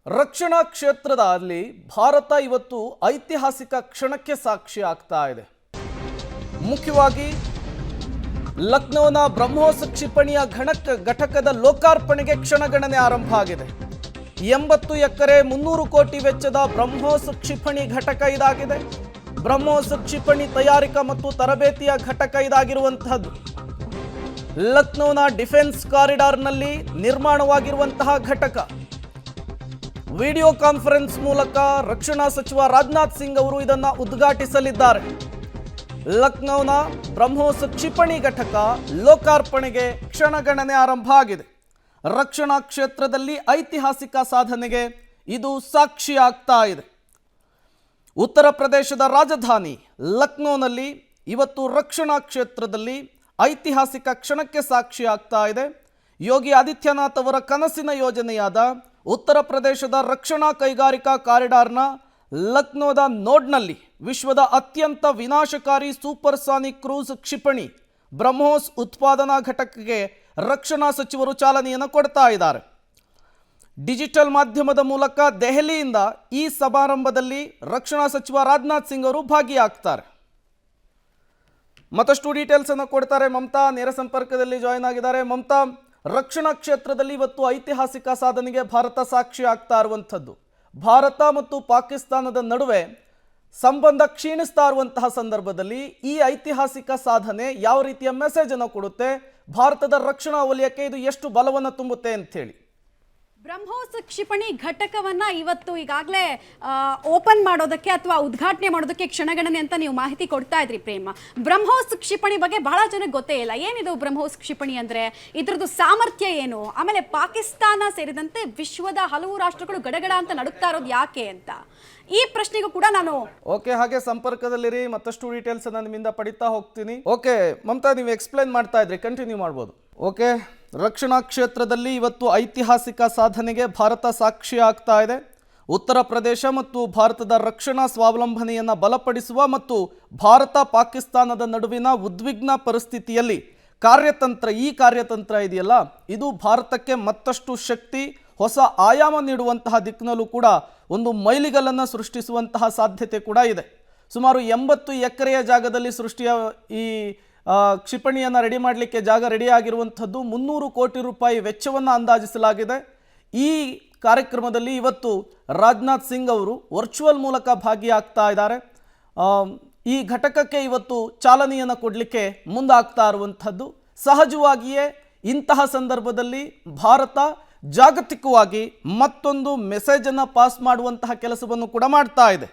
ರಕ್ಷಣಾ ಕ್ಷೇತ್ರದಲ್ಲಿ ಭಾರತ ಇವತ್ತು ಐತಿಹಾಸಿಕ ಕ್ಷಣಕ್ಕೆ ಸಾಕ್ಷಿ ಆಗ್ತಾ ಇದೆ. ಮುಖ್ಯವಾಗಿ ಲಕ್ನೋನ ಬ್ರಹ್ಮೋಸ್ ಕ್ಷಿಪಣಿಯ ಘಟಕದ ಲೋಕಾರ್ಪಣೆಗೆ ಕ್ಷಣಗಣನೆ ಆರಂಭ ಆಗಿದೆ. 80 ಎಕರೆ 300 ಕೋಟಿ ವೆಚ್ಚದ ಬ್ರಹ್ಮೋಸ್ ಕ್ಷಿಪಣಿ ಘಟಕ ಇದಾಗಿದೆ. ಬ್ರಹ್ಮೋಸ್ ಕ್ಷಿಪಣಿ ತಯಾರಿಕಾ ಮತ್ತು ತರಬೇತಿಯ ಘಟಕ ಇದಾಗಿರುವಂತಹದ್ದು ಲಕ್ನೋನ ಡಿಫೆನ್ಸ್ ಕಾರಿಡಾರ್ನಲ್ಲಿ ನಿರ್ಮಾಣವಾಗಿರುವಂತಹ ಘಟಕ. ವಿಡಿಯೋ ಕಾನ್ಫರೆನ್ಸ್ ಮೂಲಕ ರಕ್ಷಣಾ ಸಚಿವ ರಾಜನಾಥ್ ಸಿಂಗ್ ಅವರು ಇದನ್ನು ಉದ್ಘಾಟಿಸಲಿದ್ದಾರೆ. ಲಕ್ನೋನ ಬ್ರಹ್ಮೋಸ್ ಕ್ಷಿಪಣಿ ಘಟಕ ಲೋಕಾರ್ಪಣೆಗೆ ಕ್ಷಣಗಣನೆ ಆರಂಭ ಆಗಿದೆ. ರಕ್ಷಣಾ ಕ್ಷೇತ್ರದಲ್ಲಿ ಐತಿಹಾಸಿಕ ಸಾಧನೆಗೆ ಇದು ಸಾಕ್ಷಿ ಆಗ್ತಾ ಇದೆ. ಉತ್ತರ ಪ್ರದೇಶದ ರಾಜಧಾನಿ ಲಕ್ನೋನಲ್ಲಿ ಇವತ್ತು ರಕ್ಷಣಾ ಕ್ಷೇತ್ರದಲ್ಲಿ ಐತಿಹಾಸಿಕ ಕ್ಷಣಕ್ಕೆ ಸಾಕ್ಷಿ ಆಗ್ತಾ ಇದೆ. ಯೋಗಿ ಆದಿತ್ಯನಾಥ್ ಅವರ ಕನಸಿನ ಯೋಜನೆಯಾದ ಉತ್ತರ ಪ್ರದೇಶದ ರಕ್ಷಣಾ ಕೈಗಾರಿಕಾ ಕಾರಿಡಾರ್ನ ಲಕ್ನೋದ ನೋಡ್ನಲ್ಲಿ ವಿಶ್ವದ ಅತ್ಯಂತ ವಿನಾಶಕಾರಿ ಸೂಪರ್ಸಾನಿಕ್ ಕ್ರೂಸ್ ಕ್ಷಿಪಣಿ ಬ್ರಹ್ಮೋಸ್ ಉತ್ಪಾದನಾ ಘಟಕಕ್ಕೆ ರಕ್ಷಣಾ ಸಚಿವರು ಚಾಲನೆಯನ್ನು ಕೊಡ್ತಾ ಇದ್ದಾರೆ. ಡಿಜಿಟಲ್ ಮಾಧ್ಯಮದ ಮೂಲಕ ದೆಹಲಿಯಿಂದ ಈ ಸಮಾರಂಭದಲ್ಲಿ ರಕ್ಷಣಾ ಸಚಿವ ರಾಜನಾಥ್ ಸಿಂಗ್ ಅವರು ಭಾಗಿಯಾಗ್ತಾರೆ. ಮತ್ತಷ್ಟು ಡೀಟೇಲ್ಸ್ ಅನ್ನು ಕೊಡ್ತಾರೆ ಮಮತಾ, ನೇರ ಸಂಪರ್ಕದಲ್ಲಿ ಜಾಯಿನ್ ಆಗಿದ್ದಾರೆ. ಮಮತಾ, ರಕ್ಷಣಾ ಕ್ಷೇತ್ರದಲ್ಲಿ ಇವತ್ತು ಐತಿಹಾಸಿಕ ಸಾಧನೆಗೆ ಭಾರತ ಸಾಕ್ಷಿ ಆಗ್ತಾ ಇರುವಂಥದ್ದು. ಭಾರತ ಮತ್ತು ಪಾಕಿಸ್ತಾನದ ನಡುವೆ ಸಂಬಂಧ ಕ್ಷೀಣಿಸ್ತಾ ಇರುವಂತಹ ಸಂದರ್ಭದಲ್ಲಿ ಈ ಐತಿಹಾಸಿಕ ಸಾಧನೆ ಯಾವ ರೀತಿಯ ಮೆಸೇಜ್ ಅನ್ನು ಕೊಡುತ್ತೆ, ಭಾರತದ ರಕ್ಷಣಾ ವಲಯಕ್ಕೆ ಇದು ಎಷ್ಟು ಬಲವನ್ನು ತುಂಬುತ್ತೆ ಅಂತ ಹೇಳಿ? ಬ್ರಹ್ಮೋಸ್ ಕ್ಷಿಪಣಿ ಘಟಕವನ್ನ ಇವತ್ತು ಈಗಾಗಲೇ ಓಪನ್ ಮಾಡೋದಕ್ಕೆ ಅಥವಾ ಉದ್ಘಾಟನೆ ಮಾಡೋದಕ್ಕೆ ಕ್ಷಣಗಣನೆ ಅಂತ ನೀವು ಮಾಹಿತಿ ಕೊಡ್ತಾ ಇದ್ರಿ ಪ್ರೇಮ. ಬ್ರಹ್ಮೋಸ್ ಕ್ಷಿಪಣಿ ಬಗ್ಗೆ ಬಹಳ ಜನಕ್ಕೆ ಗೊತ್ತೇ ಇಲ್ಲ. ಏನಿದು ಬ್ರಹ್ಮೋಸ್ ಕ್ಷಿಪಣಿ ಅಂದ್ರೆ, ಇದ್ರದ್ದು ಸಾಮರ್ಥ್ಯ ಏನು, ಆಮೇಲೆ ಪಾಕಿಸ್ತಾನ ಸೇರಿದಂತೆ ವಿಶ್ವದ ಹಲವು ರಾಷ್ಟ್ರಗಳು ಗಡಗಡ ಅಂತ ನಡುಕ್ತಾ ಇರೋದು ಯಾಕೆ ಅಂತ ಈ ಪ್ರಶ್ನೆಗೂ ಕೂಡ ನಾನು ಹಾಗೆ ಸಂಪರ್ಕದಲ್ಲಿರಿ, ಮತ್ತಷ್ಟು ಡೀಟೇಲ್ಸ್ ನಿಮ್ಮಿಂದ ಪಡಿತಾ ಹೋಗ್ತೀನಿ. ಮಮತಾ, ನೀವು ಎಕ್ಸ್ಪ್ಲೈನ್ ಮಾಡ್ತಾ ಇದ್ರಿ, ಕಂಟಿನ್ಯೂ ಮಾಡ್ಬೋದು. ರಕ್ಷಣಾ ಕ್ಷೇತ್ರದಲ್ಲಿ ಇವತ್ತು ಐತಿಹಾಸಿಕ ಸಾಧನೆಗೆ ಭಾರತ ಸಾಕ್ಷಿ ಆಗ್ತಾ ಇದೆ. ಉತ್ತರ ಪ್ರದೇಶ ಮತ್ತು ಭಾರತದ ರಕ್ಷಣಾ ಸ್ವಾವಲಂಬನೆಯನ್ನು ಬಲಪಡಿಸುವ ಮತ್ತು ಭಾರತ ಪಾಕಿಸ್ತಾನದ ನಡುವಿನ ಉದ್ವಿಗ್ನ ಪರಿಸ್ಥಿತಿಯಲ್ಲಿ ಕಾರ್ಯತಂತ್ರ ಇದೆಯಲ್ಲ, ಇದು ಭಾರತಕ್ಕೆ ಮತ್ತಷ್ಟು ಶಕ್ತಿ, ಹೊಸ ಆಯಾಮ ನೀಡುವಂತಹ ದಿಕ್ಕಿನಲ್ಲೂ ಕೂಡ ಒಂದು ಮೈಲಿಗಲ್ಲನ್ನು ಸೃಷ್ಟಿಸುವಂತಹ ಸಾಧ್ಯತೆ ಕೂಡ ಇದೆ. ಸುಮಾರು 80 ಎಕರೆಯ ಜಾಗದಲ್ಲಿ ಸೃಷ್ಟಿಯ ಈ ಕ್ಷಿಪಣಿಯನ್ನು ರೆಡಿ ಮಾಡಲಿಕ್ಕೆ ಜಾಗ ರೆಡಿ ಆಗಿರುವಂಥದ್ದು 300 ಕೋಟಿ ರೂಪಾಯಿ ವೆಚ್ಚವನ್ನು ಅಂದಾಜಿಸಲಾಗಿದೆ. ಈ ಕಾರ್ಯಕ್ರಮದಲ್ಲಿ ಇವತ್ತು ರಾಜನಾಥ್ ಸಿಂಗ್ ಅವರು ವರ್ಚುವಲ್ ಮೂಲಕ ಭಾಗಿಯಾಗ್ತಾ ಇದ್ದಾರೆ. ಈ ಘಟಕಕ್ಕೆ ಇವತ್ತು ಚಾಲನೆಯನ್ನು ಕೊಡಲಿಕ್ಕೆ ಮುಂದಾಗ್ತಾ ಇರುವಂಥದ್ದು. ಸಹಜವಾಗಿಯೇ ಇಂತಹ ಸಂದರ್ಭದಲ್ಲಿ ಭಾರತ ಜಾಗತಿಕವಾಗಿ ಮತ್ತೊಂದು ಮೆಸೇಜನ್ನು ಪಾಸ್ ಮಾಡುವಂತಹ ಕೆಲಸವನ್ನು ಕೂಡ ಮಾಡ್ತಾ ಇದೆ.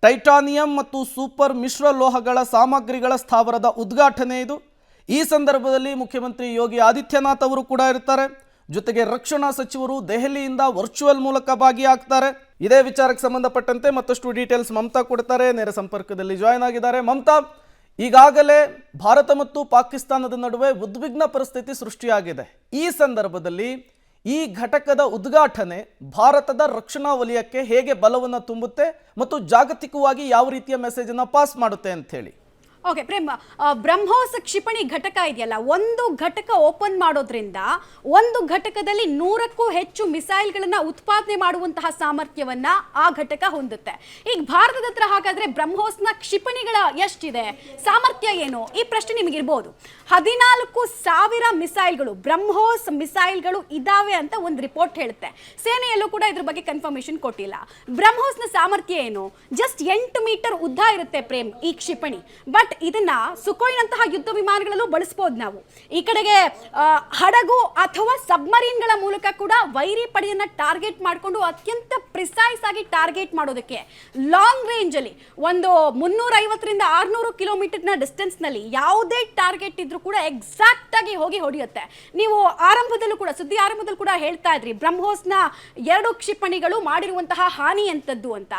ಟೈಟಾನಿಯಂ ಮತ್ತು ಸೂಪರ್ ಮಿಶ್ರ ಲೋಹಗಳ ಸಾಮಗ್ರಿಗಳ ಸ್ಥಾವರದ ಉದ್ಘಾಟನೆ ಇದು. ಈ ಸಂದರ್ಭದಲ್ಲಿ ಮುಖ್ಯಮಂತ್ರಿ ಯೋಗಿ ಆದಿತ್ಯನಾಥ್ ಅವರು ಕೂಡ ಇರ್ತಾರೆ. ಜೊತೆಗೆ ರಕ್ಷಣಾ ಸಚಿವರು ದೆಹಲಿಯಿಂದ ವರ್ಚುವಲ್ ಮೂಲಕ ಭಾಗಿಯಾಗ್ತಾರೆ. ಇದೇ ವಿಚಾರಕ್ಕೆ ಸಂಬಂಧಪಟ್ಟಂತೆ ಮತ್ತಷ್ಟು ಡೀಟೇಲ್ಸ್ ಮಮತಾ ಕೊಡ್ತಾರೆ, ನೇರ ಸಂಪರ್ಕದಲ್ಲಿ ಜಾಯಿನ್ ಆಗಿದ್ದಾರೆ. ಮಮತಾ, ಈಗಾಗಲೇ ಭಾರತ ಮತ್ತು ಪಾಕಿಸ್ತಾನದ ನಡುವೆ ಉದ್ವಿಗ್ನ ಪರಿಸ್ಥಿತಿ ಸೃಷ್ಟಿಯಾಗಿದೆ. ಈ ಸಂದರ್ಭದಲ್ಲಿ ಈ ಘಟಕದ ಉದ್ಘಾಟನೆ ಭಾರತದ ರಕ್ಷಣಾ ವಲಯಕ್ಕೆ ಹೇಗೆ ಬಲವನ್ನು ತುಂಬುತ್ತೆ ಮತ್ತು ಜಾಗತಿಕವಾಗಿ ಯಾವ ರೀತಿಯ ಮೆಸೇಜನ್ನು ಪಾಸ್ ಮಾಡುತ್ತೆ ಅಂತ ಹೇಳಿ? ಓಕೆ ಪ್ರೇಮ, ಬ್ರಹ್ಮೋಸ್ ಕ್ಷಿಪಣಿ ಘಟಕ ಇದೆಯಲ್ಲ, ಒಂದು ಘಟಕ ಓಪನ್ ಮಾಡೋದ್ರಿಂದ ಒಂದು ಘಟಕದಲ್ಲಿ 100ಕ್ಕೂ ಹೆಚ್ಚು ಮಿಸೈಲ್ಗಳನ್ನ ಉತ್ಪಾದನೆ ಮಾಡುವಂತಹ ಸಾಮರ್ಥ್ಯವನ್ನ ಆ ಘಟಕ ಹೊಂದುತ್ತೆ. ಈಗ ಭಾರತದ ಹತ್ರ ಹಾಗಾದ್ರೆ ಬ್ರಹ್ಮೋಸ್ನ ಕ್ಷಿಪಣಿಗಳ ಎಷ್ಟಿದೆ, ಸಾಮರ್ಥ್ಯ ಏನು, ಈ ಪ್ರಶ್ನೆ ನಿಮಗಿರ್ಬೋದು. 14,000 ಮಿಸೈಲ್ಗಳು, ಬ್ರಹ್ಮೋಸ್ ಮಿಸೈಲ್ಗಳು ಇದಾವೆ ಅಂತ ಒಂದು ರಿಪೋರ್ಟ್ ಹೇಳುತ್ತೆ. ಸೇನೆಯಲ್ಲೂ ಕೂಡ ಇದ್ರ ಬಗ್ಗೆ ಕನ್ಫರ್ಮೇಶನ್ ಕೊಟ್ಟಿಲ್ಲ. ಬ್ರಹ್ಮೋಸ್ನ ಸಾಮರ್ಥ್ಯ ಏನು? ಜಸ್ಟ್ 8 ಮೀಟರ್ ಉದ್ದ ಇರುತ್ತೆ ಪ್ರೇಮ್ ಈ ಕ್ಷಿಪಣಿ. ಬಟ್ ಇದನ್ನ ಸುಕೋಯ್ನಂತಹ ಯುದ್ಧ ವಿಮಾನಗಳಲ್ಲೂ ಬಳಸಬಹುದು ನಾವು. ಈ ಕಡೆಗೆ ಹಡಗು ಅಥವಾ ಸಬ್ಮರೀನ್ಗಳ ಮೂಲಕ ಕೂಡ ವೈರಿ ಪಡೆಯನ್ನ ಟಾರ್ಗೆಟ್ ಮಾಡಿಕೊಂಡು ಅತ್ಯಂತ ಪ್ರಿಸೈಸ್ ಆಗಿ ಟಾರ್ಗೆಟ್ ಮಾಡೋದಕ್ಕೆ ಲಾಂಗ್ ರೇಂಜ್ ಅಲ್ಲಿ ಒಂದು 350ರಿಂದ 600 ಕಿಲೋಮೀಟರ್ನ ಡಿಸ್ಟೆನ್ಸ್ ನಲ್ಲಿ ಯಾವುದೇ ಟಾರ್ಗೆಟ್ ಇದ್ರೂ ಕೂಡ ಎಕ್ಸಾಕ್ಟ್ ಆಗಿ ಹೋಗಿ ಹೊಡೆಯುತ್ತೆ. ನೀವು ಸುದ್ದಿ ಆರಂಭದಲ್ಲೂ ಕೂಡ ಹೇಳ್ತಾ ಇದ್ರಿ ಬ್ರಹ್ಮೋಸ್ನ 2 ಕ್ಷಿಪಣಿಗಳು ಮಾಡಿರುವಂತಹ ಹಾನಿ ಅಂತದ್ದು ಅಂತ.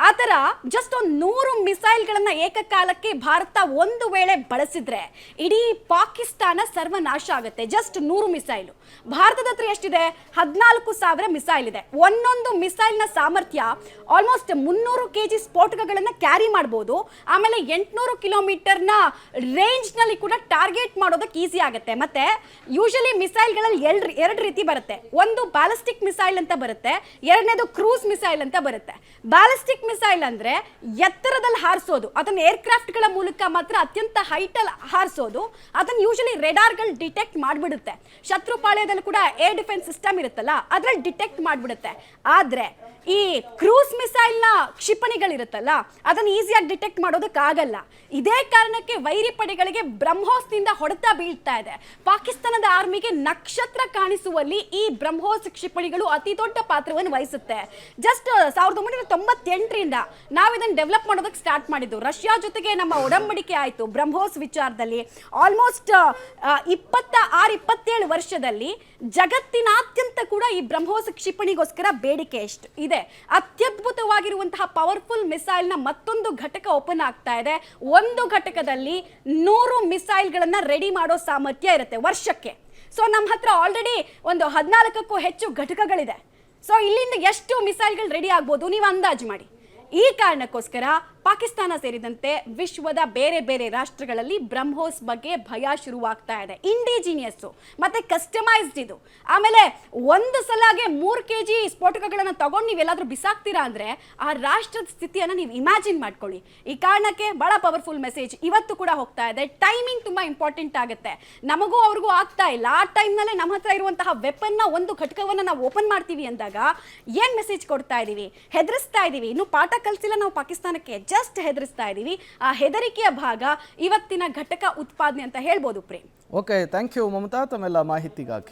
ಆತರ ಜಸ್ಟ್ ಒಂದು 100 ಮಿಸೈಲ್ಗಳನ್ನ ಏಕಕಾಲಕ್ಕೆ ಭಾರತ ಒಂದು ವೇಳೆ ಬಳಸಿದ್ರೆ ಇಡೀ ಪಾಕಿಸ್ತಾನ ಸರ್ವನಾಶ ಆಗುತ್ತೆ. Just 100 missile. ಭಾರತದ ಹತ್ರ ಎಷ್ಟಿದೆ? 14,000 ಮಿಸೈಲ್ ಇದೆ. ಒಂದೊಂದು ಮಿಸೈಲ್ನ ಸಾಮರ್ಥ್ಯ ಆಲ್ಮೋಸ್ಟ್ 300 kg ಸ್ಫೋಟಕಗಳನ್ನು ಕ್ಯಾರಿ ಮಾಡ್ಬೋದು. ಆಮೇಲೆ 800 ಕಿಲೋಮೀಟರ್ನ ರೇಂಜ್ನಲ್ಲಿ ಕೂಡ ಟಾರ್ಗೆಟ್ ಮಾಡೋದಕ್ಕೆ ಈಸಿ ಆಗುತ್ತೆ. ಮತ್ತೆ ಯೂಶಲಿ ಮಿಸೈಲ್ಗಳಲ್ಲಿ ಎರಡು ರೀತಿ ಬರುತ್ತೆ. ಒಂದು ಬ್ಯಾಲಿಸ್ಟಿಕ್ ಮಿಸೈಲ್ ಅಂತ ಬರುತ್ತೆ, ಎರಡನೇದು ಕ್ರೂಸ್ ಮಿಸೈಲ್ ಅಂತ ಬರುತ್ತೆ. ಬ್ಯಾಲಿಸ್ಟಿಕ್ ಮಿಸೈಲ್ ಅಂದ್ರೆ ಎತ್ತರದಲ್ಲಿ ಹಾರಿಸೋದು, ಅದನ್ನ ಏರ್ಕ್ರಾಫ್ಟ್ಗಳ ಮೂಲಕ ಮಾತ್ರ ಅತ್ಯಂತ ಹೈಟಲ್ಲಿ ಹಾರಿಸೋದು. ಅದನ್ನ ಯೂಶಲಿ ರೆಡಾರ್ಗಳು ಡಿಟೆಕ್ಟ್ ಮಾಡಿಬಿಡುತ್ತೆ. ಶತ್ರು ಪಾಳ್ಯದಲ್ಲಿ ಕೂಡ ಏರ್ ಡಿಫೆನ್ಸ್ ಸಿಸ್ಟಮ್ ಇರುತ್ತಲ್ಲ, ಅದ್ರಲ್ಲಿ ಡಿಟೆಕ್ಟ್ ಮಾಡಿಬಿಡುತ್ತೆ. ಆದ್ರೆ ಈ ಕ್ರೂಸ್ ಮಿಸೈಲ್ನ ಕ್ಷಿಪಣಿಗಳಿರುತ್ತಲ್ಲ, ಅದನ್ನು ಈಸಿಯಾಗಿ ಡಿಟೆಕ್ಟ್ ಮಾಡೋದಕ್ಕಾಗಲ್ಲ. ಇದೇ ಕಾರಣಕ್ಕೆ ವೈರಿ ಪಡೆಗಳಿಗೆ ಬ್ರಹ್ಮೋಸ್ನಿಂದ ಹೊಡೆತ ಬೀಳ್ತಾ ಇದೆ. ಪಾಕಿಸ್ತಾನದ ಆರ್ಮಿಗೆ ನಕ್ಷತ್ರ ಕಾಣಿಸುವಲ್ಲಿ ಈ ಬ್ರಹ್ಮೋಸ್ ಕ್ಷಿಪಣಿಗಳು ಅತಿ ದೊಡ್ಡ ಪಾತ್ರವನ್ನು ವಹಿಸುತ್ತೆ. ಜಸ್ಟ್ 1998ರಿಂದ ನಾವು ಇದನ್ನು ಡೆವಲಪ್ ಮಾಡೋದಕ್ಕೆ ಸ್ಟಾರ್ಟ್ ಮಾಡಿದ್ದು. ರಷ್ಯಾ ಜೊತೆಗೆ ನಮ್ಮ ಒಡಂಬಡಿಕೆ ಆಯಿತು ಬ್ರಹ್ಮೋಸ್ ವಿಚಾರದಲ್ಲಿ. ಆಲ್ಮೋಸ್ಟ್ 26-27 ವರ್ಷದಲ್ಲಿ ಜಗತ್ತಿನಾದ್ಯಂತ ಕೂಡ ಈ ಬ್ರಹ್ಮೋಸ್ ಕ್ಷಿಪಣಿಗೋಸ್ಕರ ಬೇಡಿಕೆ ಎಷ್ಟು ಇದೆ. ಅತ್ಯದ್ಭುತವಾಗಿರುವಂತಹ ಪವರ್ಫುಲ್ ಮಿಸೈಲ್ನ ಮತ್ತೊಂದು ಘಟಕ ಓಪನ್ ಆಗ್ತಾ ಇದೆ. ಒಂದು ಘಟಕದಲ್ಲಿ 100 ಮಿಸೈಲ್ಗಳನ್ನ ರೆಡಿ ಮಾಡೋ ಸಾಮರ್ಥ್ಯ ಇರುತ್ತೆ ವರ್ಷಕ್ಕೆ. ಸೊ ನಮ್ಮ ಹತ್ರ ಆಲ್ರೆಡಿ ಒಂದು 14ಕ್ಕೂ ಹೆಚ್ಚು ಘಟಕಗಳಿದೆ. ಸೊ ಇಲ್ಲಿಂದ ಎಷ್ಟು ಮಿಸೈಲ್ಗಳು ರೆಡಿ ಆಗ್ಬೋದು ನೀವು ಅಂದಾಜು ಮಾಡಿ. ಈ ಕಾರಣಕ್ಕೋಸ್ಕರ ಪಾಕಿಸ್ತಾನ ಸೇರಿದಂತೆ ವಿಶ್ವದ ಬೇರೆ ಬೇರೆ ರಾಷ್ಟ್ರಗಳಲ್ಲಿ ಬ್ರಹ್ಮೋಸ್ ಬಗ್ಗೆ ಭಯ ಶುರುವಾಗ್ತಾ ಇದೆ. ಇಂಡಿಜಿನಿಯಸ್ ಮತ್ತೆ ಕಸ್ಟಮೈಸ್ಡ್ ಇದು. ಆಮೇಲೆ ಒಂದು ಸಲಾಗೆ 3 kg ಸ್ಫೋಟಕಗಳನ್ನು ತಗೊಂಡು ನೀವೆಲ್ಲಾದ್ರೂ ಬಿಸಾಕ್ತೀರಾ ಅಂದ್ರೆ ಆ ರಾಷ್ಟ್ರದ ಸ್ಥಿತಿಯನ್ನು ನೀವು ಇಮ್ಯಾಜಿನ್ ಮಾಡ್ಕೊಳ್ಳಿ. ಈ ಕಾರಣಕ್ಕೆ ಬಹಳ ಪವರ್ಫುಲ್ ಮೆಸೇಜ್ ಇವತ್ತು ಕೂಡ ಹೋಗ್ತಾ ಇದೆ. ಟೈಮಿಂಗ್ ತುಂಬಾ ಇಂಪಾರ್ಟೆಂಟ್ ಆಗುತ್ತೆ. ನಮಗೂ ಅವ್ರಿಗೂ ಆಗ್ತಾ ಇಲ್ಲ. ಆ ಟೈಮ್ನಲ್ಲೇ ನಮ್ಮ ಹತ್ರ ಇರುವಂತಹ ವೆಪನ್ನ ಒಂದು ಘಟಕವನ್ನು ನಾವು ಓಪನ್ ಮಾಡ್ತೀವಿ ಅಂದಾಗ ಏನ್ ಮೆಸೇಜ್ ಕೊಡ್ತಾ ಇದೀವಿ? ಹೆದರಿಸ್ತಾ ಇದೀವಿ. ಇನ್ನು ಪಾಠ ಕಲಿಸಿಲ್ಲ ನಾವು ಪಾಕಿಸ್ತಾನಕ್ಕೆ, ಜಸ್ಟ್ ಹೆದರಿಸ್ತಾ ಇದೀವಿ. ಆ ಹೆದರಿಕೆಯ ಭಾಗ ಇವತ್ತಿನ ಘಟಕ ಉತ್ಪಾದನೆ ಅಂತ ಹೇಳ್ಬೋದು Prem. Okay, thank you Mamata ತಮ್ಮೆಲ್ಲ ಮಾಹಿತಿಗಾಗಿ.